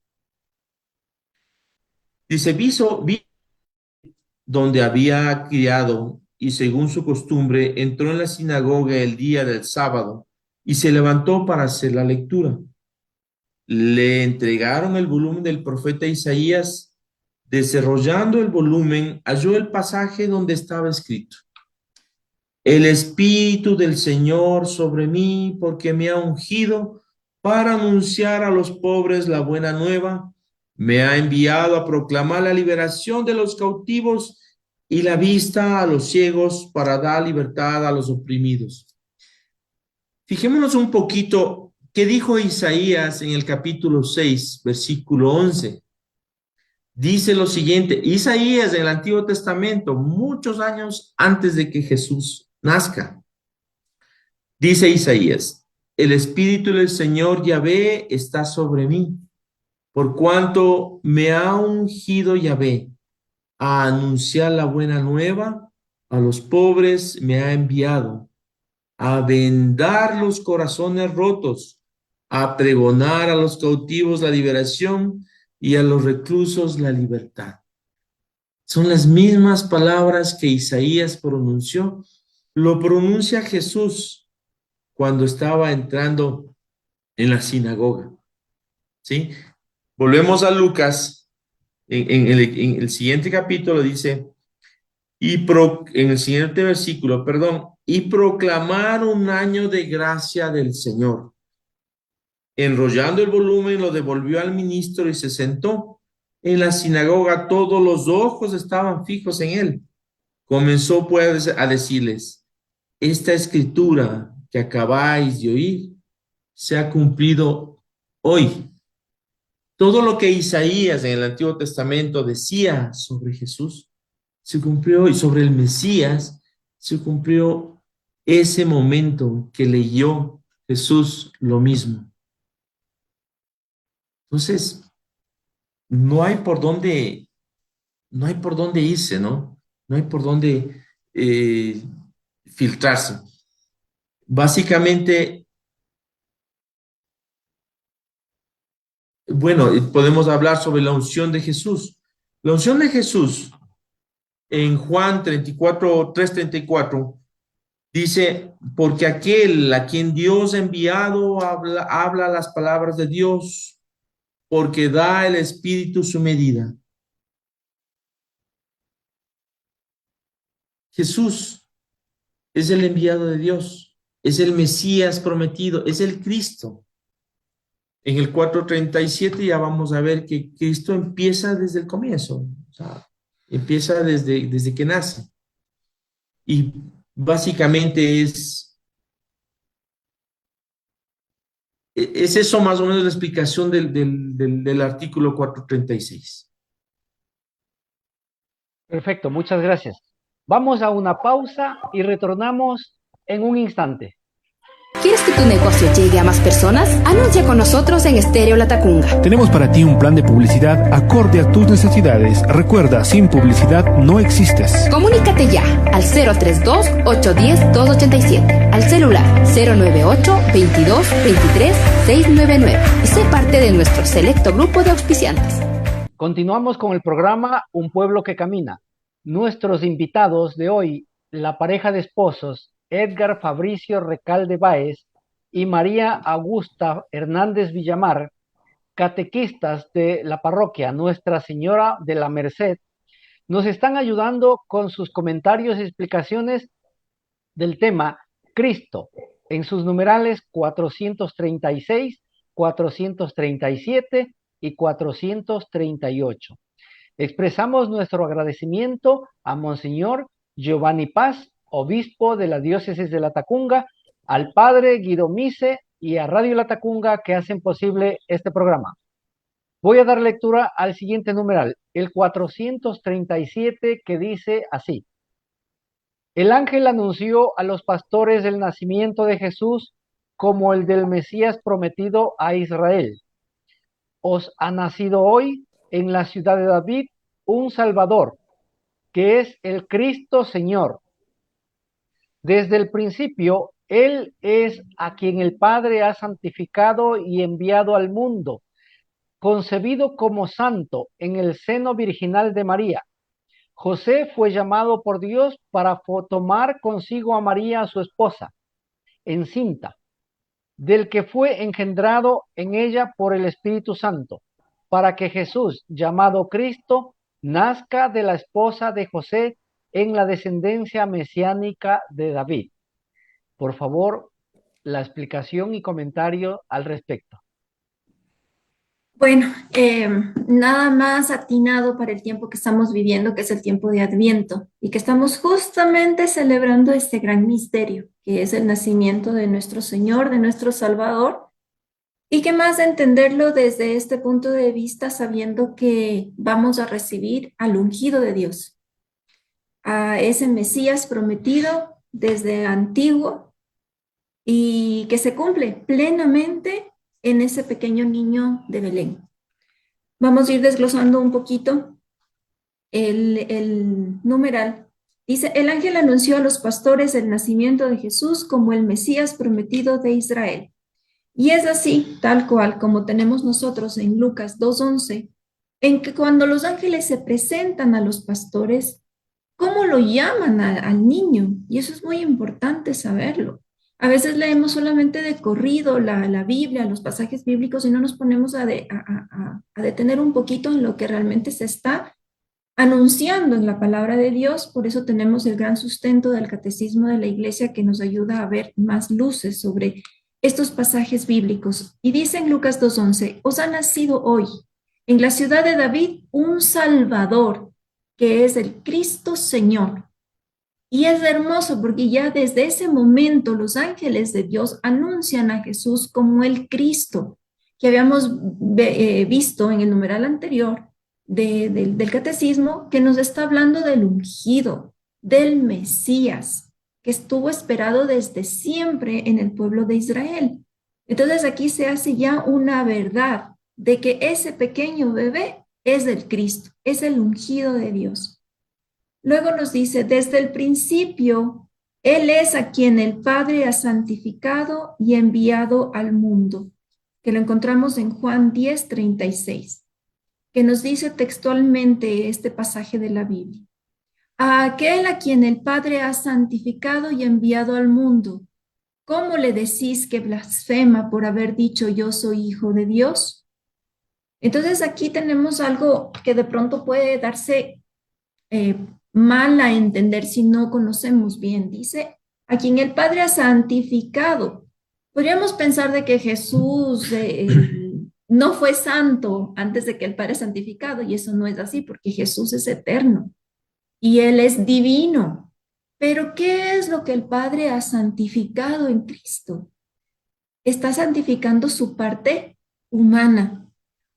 dice, vi donde había criado y según su costumbre entró en la sinagoga el día del sábado y se levantó para hacer la lectura. Le entregaron el volumen del profeta Isaías. Desarrollando el volumen, halló el pasaje donde estaba escrito: el Espíritu del Señor sobre mí, porque me ha ungido para anunciar a los pobres la buena nueva, me ha enviado a proclamar la liberación de los cautivos y la vista a los ciegos, para dar libertad a los oprimidos. Fijémonos un poquito qué dijo Isaías en el capítulo 6, versículo 11. Dice lo siguiente, Isaías en el Antiguo Testamento, muchos años antes de que Jesús nazca. Dice Isaías, el Espíritu del Señor Yahvé está sobre mí, por cuanto me ha ungido Yahvé a anunciar la buena nueva, a los pobres me ha enviado, a vendar los corazones rotos, a pregonar a los cautivos la liberación y a los reclusos la libertad. Son las mismas palabras que Isaías pronunció. Lo pronuncia Jesús cuando estaba entrando en la sinagoga. ¿Sí? Volvemos a Lucas, en el siguiente capítulo dice, en el siguiente versículo, perdón, y proclamar un año de gracia del Señor. Enrollando el volumen, lo devolvió al ministro y se sentó. En la sinagoga todos los ojos estaban fijos en él. Comenzó pues a decirles, esta escritura que acabáis de oír se ha cumplido hoy. Todo lo que Isaías en el Antiguo Testamento decía sobre Jesús se cumplió hoy. Sobre el Mesías se cumplió ese momento que leyó Jesús lo mismo. Entonces, no hay por dónde irse, ¿no? No hay por dónde filtrarse. Básicamente, bueno, podemos hablar sobre la unción de Jesús. La unción de Jesús en Juan 3:34 dice, porque aquel a quien Dios ha enviado habla las palabras de Dios, porque da el Espíritu su medida. Jesús es el enviado de Dios, es el Mesías prometido, es el Cristo. En el 4:37 ya vamos a ver que Cristo empieza desde el comienzo, o sea, empieza desde que nace. Y básicamente es eso más o menos la explicación del artículo 4:36. Perfecto, muchas gracias. Vamos a una pausa y retornamos en un instante. ¿Quieres que tu negocio llegue a más personas? Anuncia con nosotros en Estéreo Latacunga. Tenemos para ti un plan de publicidad acorde a tus necesidades. Recuerda, sin publicidad no existes. Comunícate ya al 032-810-287, al celular 098-22-23-699 y sé parte de nuestro selecto grupo de auspiciantes. Continuamos con el programa Un Pueblo que Camina. Nuestros invitados de hoy, la pareja de esposos Edgar Fabricio Recalde Báez y María Augusta Hernández Villamar, catequistas de la parroquia Nuestra Señora de la Merced, nos están ayudando con sus comentarios y explicaciones del tema Cristo en sus numerales 436, 437 y 438. Expresamos nuestro agradecimiento a Monseñor Giovanni Paz, obispo de la diócesis de Latacunga, al padre Guido Mise y a Radio Latacunga que hacen posible este programa. Voy a dar lectura al siguiente numeral, el 437, que dice así: el ángel anunció a los pastores el nacimiento de Jesús como el del Mesías prometido a Israel. Os ha nacido hoy en la ciudad de David un Salvador, que es el Cristo Señor. Desde el principio, Él es a quien el Padre ha santificado y enviado al mundo, concebido como santo en el seno virginal de María. José fue llamado por Dios para tomar consigo a María, su esposa, encinta, del que fue engendrado en ella por el Espíritu Santo, para que Jesús, llamado Cristo, nazca de la esposa de José en la descendencia mesiánica de David. Por favor, la explicación y comentario al respecto. Bueno, nada más atinado para el tiempo que estamos viviendo, que es el tiempo de Adviento, y que estamos justamente celebrando este gran misterio, que es el nacimiento de nuestro Señor, de nuestro Salvador, y que más de entenderlo desde este punto de vista, sabiendo que vamos a recibir al ungido de Dios, a ese Mesías prometido desde antiguo y que se cumple plenamente en ese pequeño niño de Belén. Vamos a ir desglosando un poquito el numeral. Dice, el ángel anunció a los pastores el nacimiento de Jesús como el Mesías prometido de Israel. Y es así, tal cual como tenemos nosotros en Lucas 2:11, en que cuando los ángeles se presentan a los pastores, ¿cómo lo llaman al niño? Y eso es muy importante saberlo. A veces leemos solamente de corrido la Biblia, los pasajes bíblicos, y no nos ponemos a detener un poquito en lo que realmente se está anunciando en la palabra de Dios. Por eso tenemos el gran sustento del catecismo de la Iglesia que nos ayuda a ver más luces sobre estos pasajes bíblicos. Y dice en Lucas 2:11, os ha nacido hoy en la ciudad de David un Salvador, que es el Cristo Señor. Y es hermoso porque ya desde ese momento los ángeles de Dios anuncian a Jesús como el Cristo, que habíamos visto en el numeral anterior del catecismo, que nos está hablando del ungido, del Mesías, que estuvo esperado desde siempre en el pueblo de Israel. Entonces aquí se hace ya una verdad de que ese pequeño bebé es el Cristo, es el ungido de Dios. Luego nos dice, desde el principio, Él es a quien el Padre ha santificado y enviado al mundo, que lo encontramos en Juan 10:36, que nos dice textualmente este pasaje de la Biblia. A aquel a quien el Padre ha santificado y enviado al mundo, ¿cómo le decís que blasfema por haber dicho yo soy hijo de Dios? Entonces aquí tenemos algo que de pronto puede darse mal a entender si no conocemos bien. Dice, a quien el Padre ha santificado. Podríamos pensar de que Jesús no fue santo antes de que el Padre santificado, y eso no es así porque Jesús es eterno y Él es divino. Pero ¿qué es lo que el Padre ha santificado en Cristo? Está santificando su parte humana,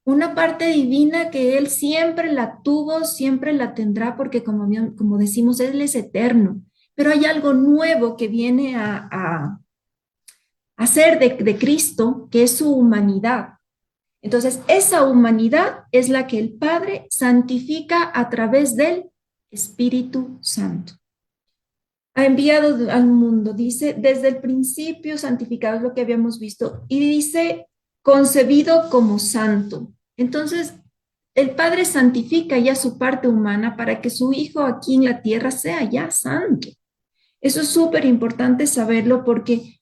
una parte divina que Él siempre la tuvo, siempre la tendrá, porque como decimos, Él es eterno. Pero hay algo nuevo que viene a hacer de Cristo, que es su humanidad. Entonces, esa humanidad es la que el Padre santifica a través del Espíritu Santo. Ha enviado al mundo, dice, desde el principio santificado, es lo que habíamos visto, y dice, concebido como santo. Entonces, el Padre santifica ya su parte humana para que su Hijo aquí en la tierra sea ya santo. Eso es súper importante saberlo porque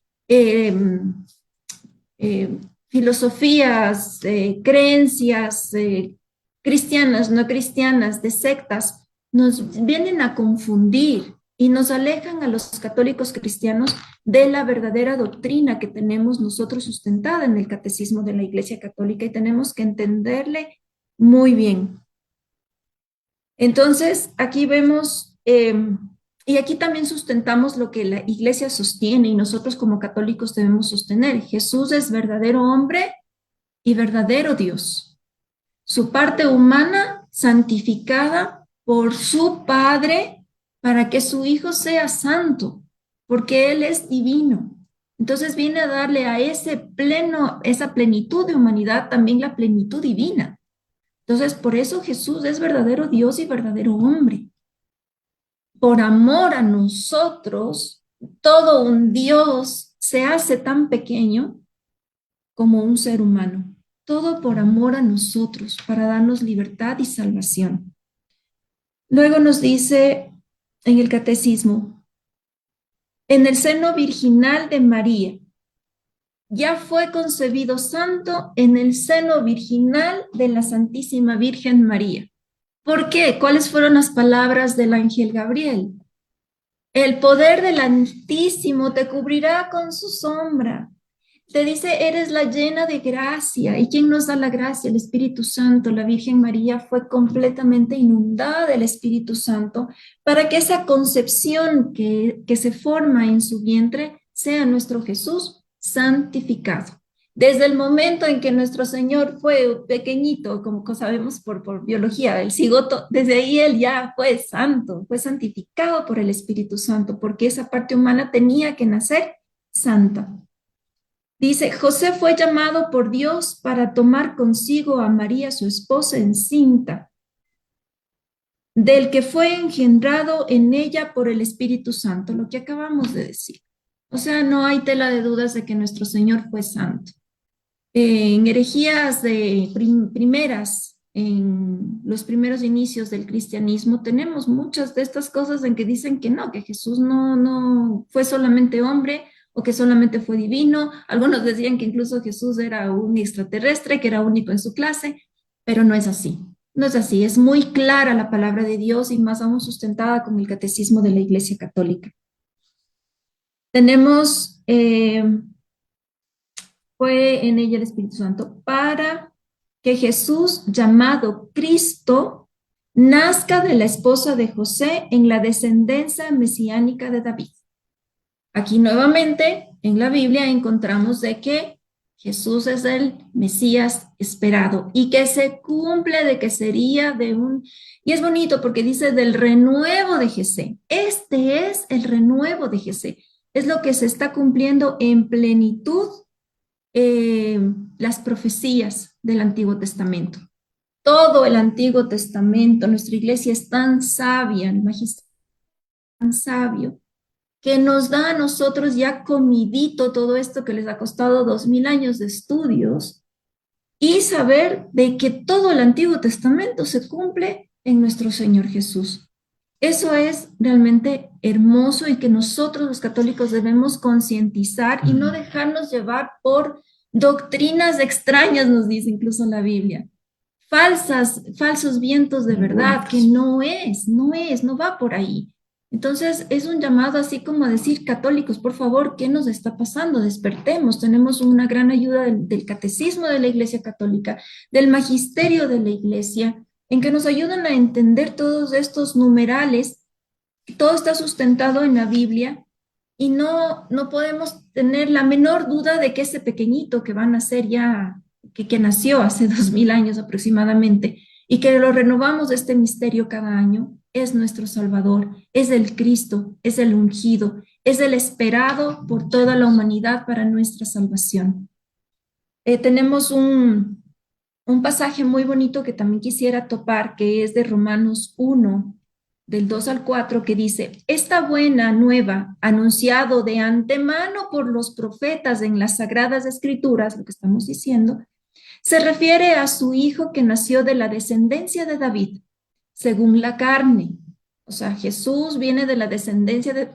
filosofías, creencias cristianas, no cristianas, de sectas, nos vienen a confundir y nos alejan a los católicos cristianos de la verdadera doctrina que tenemos nosotros sustentada en el catecismo de la Iglesia Católica y tenemos que entenderle muy bien. Entonces, aquí vemos, y aquí también sustentamos lo que la Iglesia sostiene y nosotros como católicos debemos sostener. Jesús es verdadero hombre y verdadero Dios. Su parte humana santificada por su Padre para que su Hijo sea santo, porque Él es divino. Entonces viene a darle a esa plenitud de humanidad también la plenitud divina. Entonces, por eso Jesús es verdadero Dios y verdadero hombre. Por amor a nosotros, todo un Dios se hace tan pequeño como un ser humano. Todo por amor a nosotros, para darnos libertad y salvación. Luego nos dice en el catecismo, en el seno virginal de María, ya fue concebido santo en el seno virginal de la Santísima Virgen María. ¿Por qué? ¿Cuáles fueron las palabras del ángel Gabriel? El poder del Altísimo te cubrirá con su sombra. Te dice, eres la llena de gracia. ¿Y quién nos da la gracia? El Espíritu Santo. La Virgen María fue completamente inundada del Espíritu Santo para que esa concepción que se forma en su vientre sea nuestro Jesús santificado. Desde el momento en que nuestro Señor fue pequeñito, como sabemos por biología, el cigoto, desde ahí Él ya fue santo, fue santificado por el Espíritu Santo, porque esa parte humana tenía que nacer santa. Dice, José fue llamado por Dios para tomar consigo a María, su esposa encinta, del que fue engendrado en ella por el Espíritu Santo, lo que acabamos de decir. O sea, no hay tela de dudas de que nuestro Señor fue santo. En herejías primeras, en los primeros inicios del cristianismo, tenemos muchas de estas cosas en que dicen que no, que Jesús no fue solamente hombre o que solamente fue divino. Algunos decían que incluso Jesús era un extraterrestre, que era único en su clase, pero no es así. No es así, es muy clara la palabra de Dios y más aún sustentada con el catecismo de la Iglesia Católica. Tenemos, fue en ella el Espíritu Santo para que Jesús, llamado Cristo, nazca de la esposa de José en la descendencia mesiánica de David. Aquí nuevamente en la Biblia encontramos de que Jesús es el Mesías esperado y que se cumple de que sería y es bonito porque dice del renuevo de Jesé. Este es el renuevo de Jesé. Es lo que se está cumpliendo en plenitud las profecías del Antiguo Testamento. Todo el Antiguo Testamento, nuestra iglesia es tan sabia, el magisterio tan sabio, que nos da a nosotros ya comidito todo esto que les ha costado 2000 años de estudios y saber de que todo el Antiguo Testamento se cumple en nuestro Señor Jesús. Eso es realmente hermoso y que nosotros los católicos debemos concientizar y no dejarnos llevar por doctrinas extrañas, nos dice incluso la Biblia. Falsos vientos de verdad, que no va por ahí. Entonces es un llamado así como a decir, católicos, por favor, ¿qué nos está pasando? Despertemos, tenemos una gran ayuda del catecismo de la Iglesia Católica, del magisterio de la Iglesia, en que nos ayudan a entender todos estos numerales. Todo está sustentado en la Biblia y no podemos tener la menor duda de que ese pequeñito que va a nacer ya, que nació hace 2000 años aproximadamente y que lo renovamos de este misterio cada año, es nuestro Salvador, es el Cristo, es el ungido, es el esperado por toda la humanidad para nuestra salvación. Tenemos un pasaje muy bonito que también quisiera topar, que es de Romanos 1, del 2 al 4, que dice: esta buena nueva, anunciado de antemano por los profetas en las Sagradas Escrituras, lo que estamos diciendo, se refiere a su hijo que nació de la descendencia de David, según la carne. O sea, Jesús viene de la descendencia de...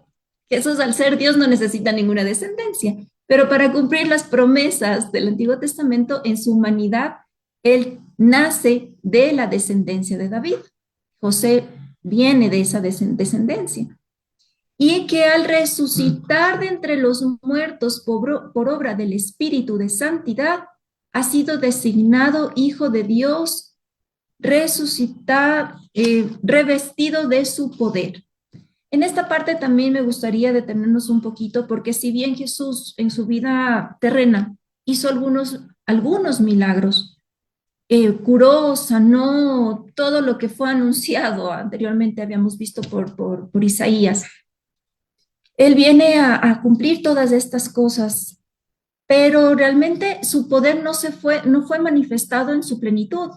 Jesús, al ser Dios, no necesita ninguna descendencia, pero para cumplir las promesas del Antiguo Testamento, en su humanidad, él nace de la descendencia de David. José viene de esa descendencia. Y que al resucitar de entre los muertos por obra del Espíritu de Santidad, ha sido designado Hijo de Dios, resucitado, revestido de su poder. En esta parte también me gustaría detenernos un poquito, porque si bien Jesús en su vida terrena hizo algunos milagros, curó, sanó todo lo que fue anunciado anteriormente, habíamos visto por Isaías. Él viene a cumplir todas estas cosas, pero realmente su poder no fue manifestado en su plenitud,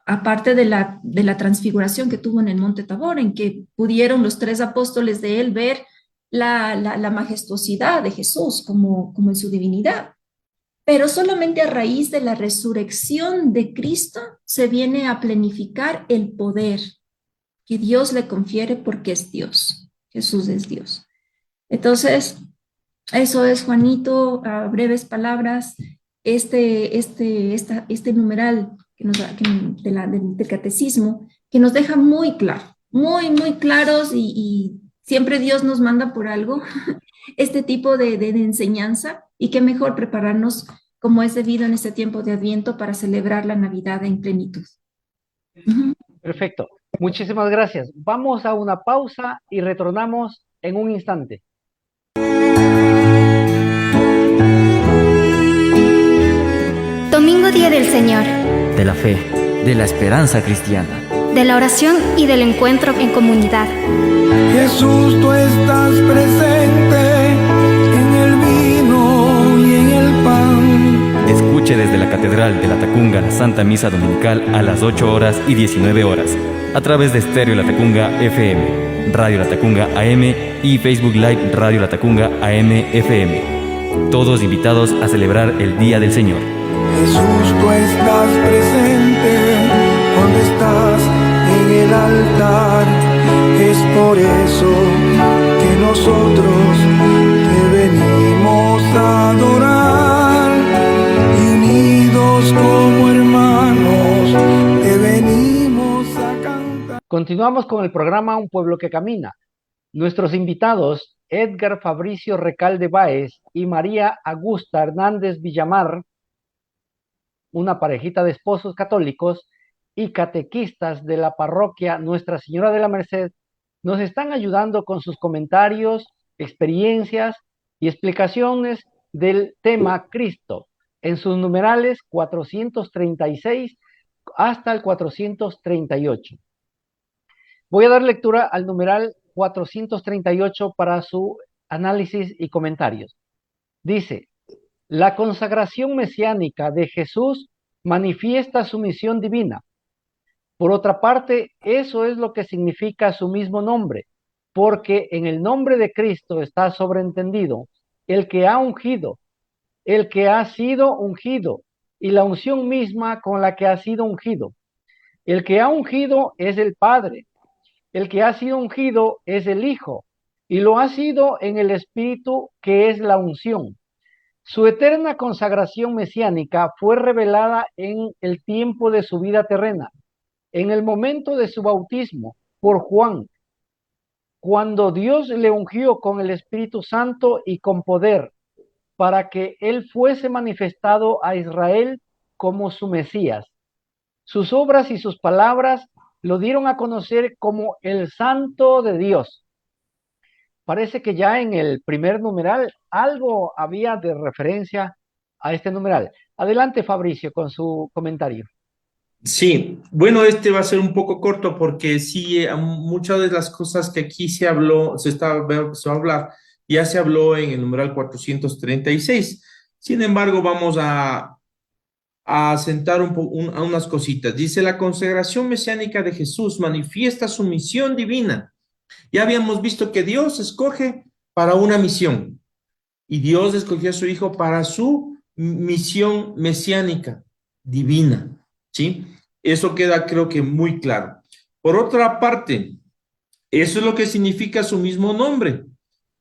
aparte de la transfiguración que tuvo en el Monte Tabor, en que pudieron los 3 apóstoles de él ver la majestuosidad de Jesús como en su divinidad. Pero solamente a raíz de la resurrección de Cristo se viene a planificar el poder que Dios le confiere, porque es Dios. Jesús es Dios. Entonces, eso es, Juanito, a breves palabras, este numeral del catecismo, que nos deja muy claro, muy claros, y siempre Dios nos manda por algo este tipo de enseñanza, y qué mejor prepararnos como es debido en este tiempo de Adviento para celebrar la Navidad en plenitud. Perfecto. Muchísimas gracias. Vamos a una pausa y retornamos en un instante. Domingo, día del Señor. De la fe, de la esperanza cristiana. De la oración y del encuentro en comunidad. Jesús, tú estás presente en el vino y en el pan. Escuche desde la Catedral de La Tacunga la Santa Misa Dominical a las 8 horas y 19 horas, a través de Estéreo La Tacunga FM, Radio La Tacunga AM y Facebook Live Radio La Tacunga AM FM. Todos invitados a celebrar el Día del Señor. Jesús, tú estás presente cuando estás en el altar. Es por eso que nosotros te venimos a adorar, y unidos como hermanos te venimos a cantar. Continuamos con el programa Un Pueblo que Camina. Nuestros invitados, Edgar Fabricio Recalde Báez y María Augusta Hernández Villamar, una parejita de esposos católicos y catequistas de la parroquia Nuestra Señora de la Merced, nos están ayudando con sus comentarios, experiencias y explicaciones del tema Cristo en sus numerales 436 hasta el 438. Voy a dar lectura al numeral 438 para su análisis y comentarios. Dice: la consagración mesiánica de Jesús manifiesta su misión divina. Por otra parte, eso es lo que significa su mismo nombre, porque en el nombre de Cristo está sobreentendido el que ha ungido, el que ha sido ungido, y la unción misma con la que ha sido ungido. El que ha ungido es el Padre, el que ha sido ungido es el Hijo, y lo ha sido en el Espíritu, que es la unción. Su eterna consagración mesiánica fue revelada en el tiempo de su vida terrena, en el momento de su bautismo por Juan, cuando Dios le ungió con el Espíritu Santo y con poder, para que él fuese manifestado a Israel como su Mesías. Sus obras y sus palabras lo dieron a conocer como el Santo de Dios. Parece que ya en el primer numeral algo había de referencia a este numeral. Adelante, Fabricio, con su comentario. Sí, bueno, este va a ser un poco corto porque sí, muchas de las cosas que aquí se va a hablar Ya se habló en el numeral 436. Sin embargo, vamos a sentar a unas cositas. Dice, la consagración mesiánica de Jesús manifiesta su misión divina. Ya habíamos visto que Dios escoge para una misión y Dios escogió a su Hijo para su misión mesiánica divina, ¿sí? Eso queda, creo que, muy claro. Por otra parte, eso es lo que significa su mismo nombre,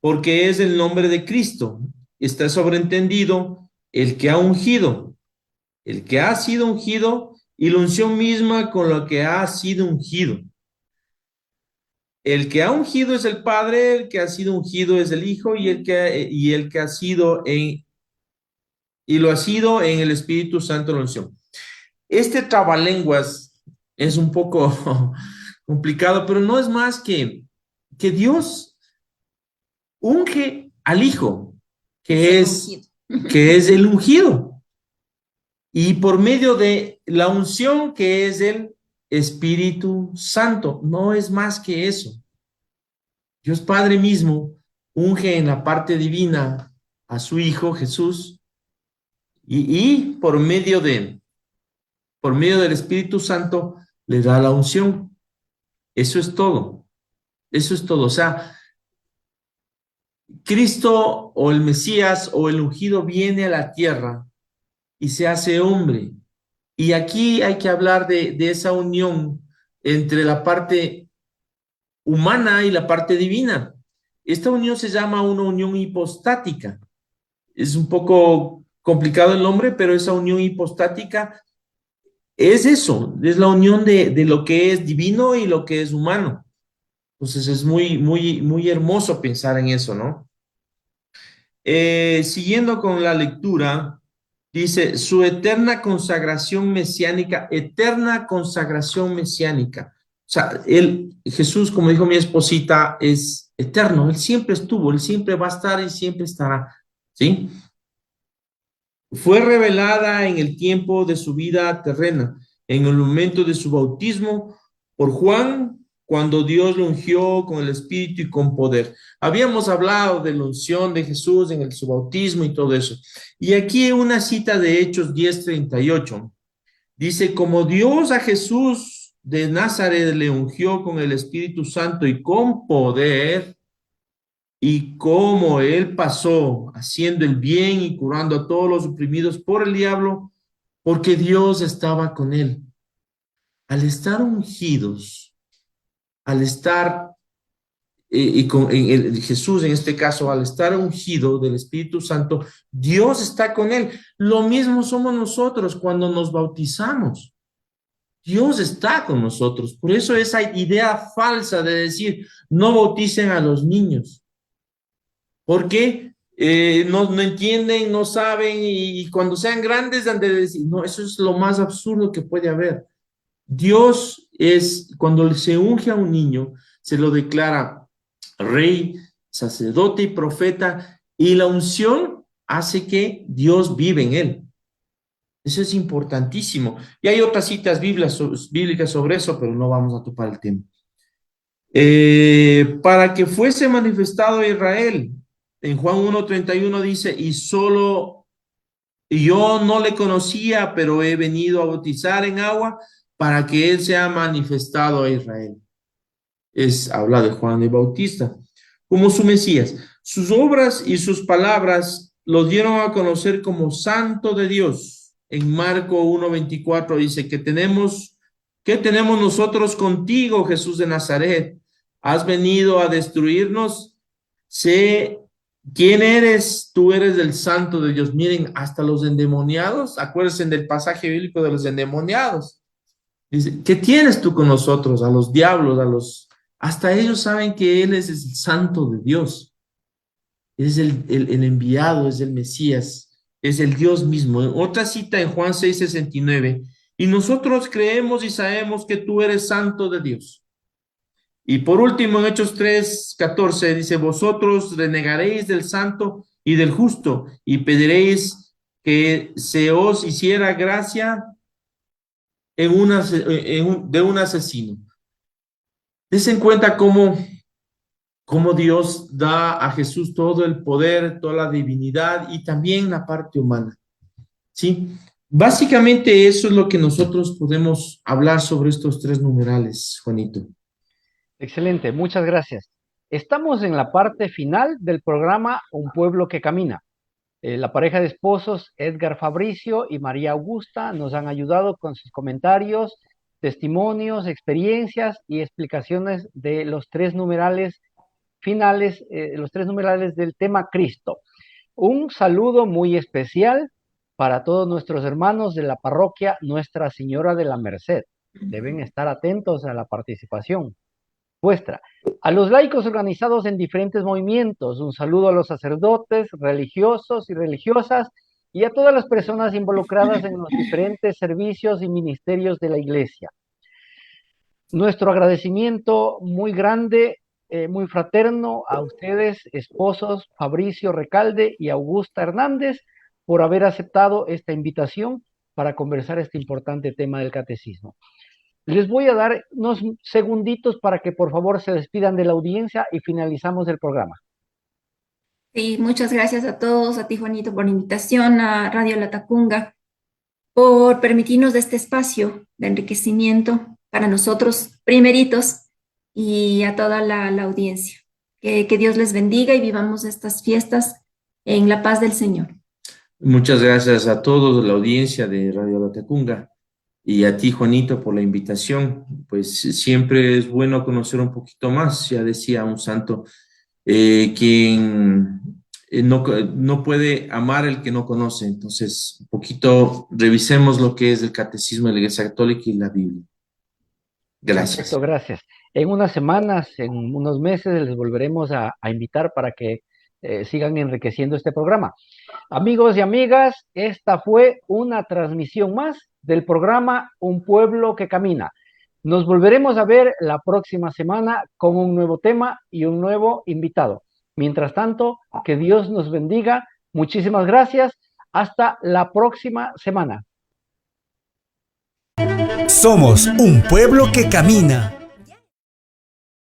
porque es el nombre de Cristo. Está sobreentendido el que ha ungido, el que ha sido ungido y la unción misma con la que ha sido ungido. El que ha ungido es el Padre, el que ha sido ungido es el Hijo y el que ha sido y lo ha sido en el Espíritu Santo la unción. Este trabalenguas es un poco complicado, pero no es más que Dios unge al Hijo, que es el ungido, y por medio de la unción que es el Espíritu Santo, no es más que eso. Dios Padre mismo unge en la parte divina a su Hijo Jesús y por medio del Espíritu Santo le da la unción. Eso es todo. Eso es todo. O sea, Cristo o el Mesías o el ungido viene a la tierra y se hace hombre. Y aquí hay que hablar de esa unión entre la parte humana y la parte divina. Esta unión se llama una unión hipostática. Es un poco complicado el nombre, pero esa unión hipostática es eso, es la unión de lo que es divino y lo que es humano. Entonces es muy, muy, muy hermoso pensar en eso, ¿no? Siguiendo con la lectura, dice, su eterna consagración mesiánica. O sea, Jesús, como dijo mi esposita, es eterno. Él siempre estuvo, él siempre va a estar y siempre estará, ¿sí? Fue revelada en el tiempo de su vida terrena, en el momento de su bautismo por Juan, cuando Dios lo ungió con el Espíritu y con poder. Habíamos hablado de la unción de Jesús en su bautismo y todo eso. Y aquí una cita de Hechos 10:38. Dice, como Dios a Jesús de Nazaret le ungió con el Espíritu Santo y con poder, y como él pasó haciendo el bien y curando a todos los oprimidos por el diablo, porque Dios estaba con él. Al estar ungidos, al estar, Jesús en este caso, al estar ungido del Espíritu Santo, Dios está con él. Lo mismo somos nosotros cuando nos bautizamos. Dios está con nosotros. Por eso esa idea falsa de decir, no bauticen a los niños. Porque no entienden, no saben, y cuando sean grandes han de decir, no, eso es lo más absurdo que puede haber. Dios es, cuando se unge a un niño, se lo declara rey, sacerdote y profeta, y la unción hace que Dios vive en él. Eso es importantísimo. Y hay otras citas bíblicas sobre eso, pero no vamos a topar el tema. Para que fuese manifestado a Israel, en Juan 1:31 dice, y yo no le conocía, pero he venido a bautizar en agua para que él sea manifestado a Israel. Habla de Juan el Bautista, como su Mesías. Sus obras y sus palabras los dieron a conocer como santo de Dios. En Marco 1:24 dice, ¿qué tenemos nosotros contigo, Jesús de Nazaret? ¿Has venido a destruirnos? Sé quién eres, tú eres el santo de Dios. Miren, hasta los endemoniados, acuérdense del pasaje bíblico de los endemoniados. Dice, ¿qué tienes tú con nosotros? A los diablos, hasta ellos saben que Él es el santo de Dios. Es el enviado, es el Mesías, es el Dios mismo. Otra cita en Juan 6:69. Y nosotros creemos y sabemos que tú eres santo de Dios. Y por último, en Hechos 3:14 dice, vosotros renegaréis del santo y del justo y pediréis que se os hiciera gracia de un asesino. Des en cuenta cómo cómo Dios da a Jesús todo el poder, toda la divinidad y también la parte humana. ¿Sí? Básicamente eso es lo que nosotros podemos hablar sobre estos tres numerales, Juanito. Excelente, muchas gracias. Estamos en la parte final del programa Un Pueblo que Camina. La pareja de esposos Edgar Fabricio y María Augusta nos han ayudado con sus comentarios, testimonios, experiencias y explicaciones de los tres numerales finales, los tres numerales del tema Cristo. Un saludo muy especial para todos nuestros hermanos de la parroquia Nuestra Señora de la Merced. Deben estar atentos a la participación vuestra. A los laicos organizados en diferentes movimientos, un saludo a los sacerdotes, religiosos y religiosas y a todas las personas involucradas en los diferentes servicios y ministerios de la Iglesia. Nuestro agradecimiento muy grande, muy fraterno a ustedes, esposos Fabricio Recalde y Augusta Hernández, por haber aceptado esta invitación para conversar este importante tema del catecismo. Les voy a dar unos segunditos para que por favor se despidan de la audiencia y finalizamos el programa. Sí, muchas gracias a todos, a ti Juanito por la invitación, a Radio La Tacunga, por permitirnos de este espacio de enriquecimiento para nosotros primeritos y a toda la audiencia. Que Dios les bendiga y vivamos estas fiestas en la paz del Señor. Muchas gracias a todos, la audiencia de Radio La Tacunga. Y a ti, Juanito, por la invitación. Pues siempre es bueno conocer un poquito más. Ya decía un santo, quien no puede amar el que no conoce. Entonces, un poquito revisemos lo que es el catecismo de la Iglesia Católica y la Biblia. Gracias. Perfecto, gracias. En unas semanas, en unos meses, les volveremos a invitar para que sigan enriqueciendo este programa. Amigos y amigas, esta fue una transmisión más del programa Un Pueblo que Camina. Nos volveremos a ver la próxima semana con un nuevo tema y un nuevo invitado. Mientras tanto, que Dios nos bendiga. Muchísimas gracias. Hasta la próxima semana. Somos un pueblo que camina.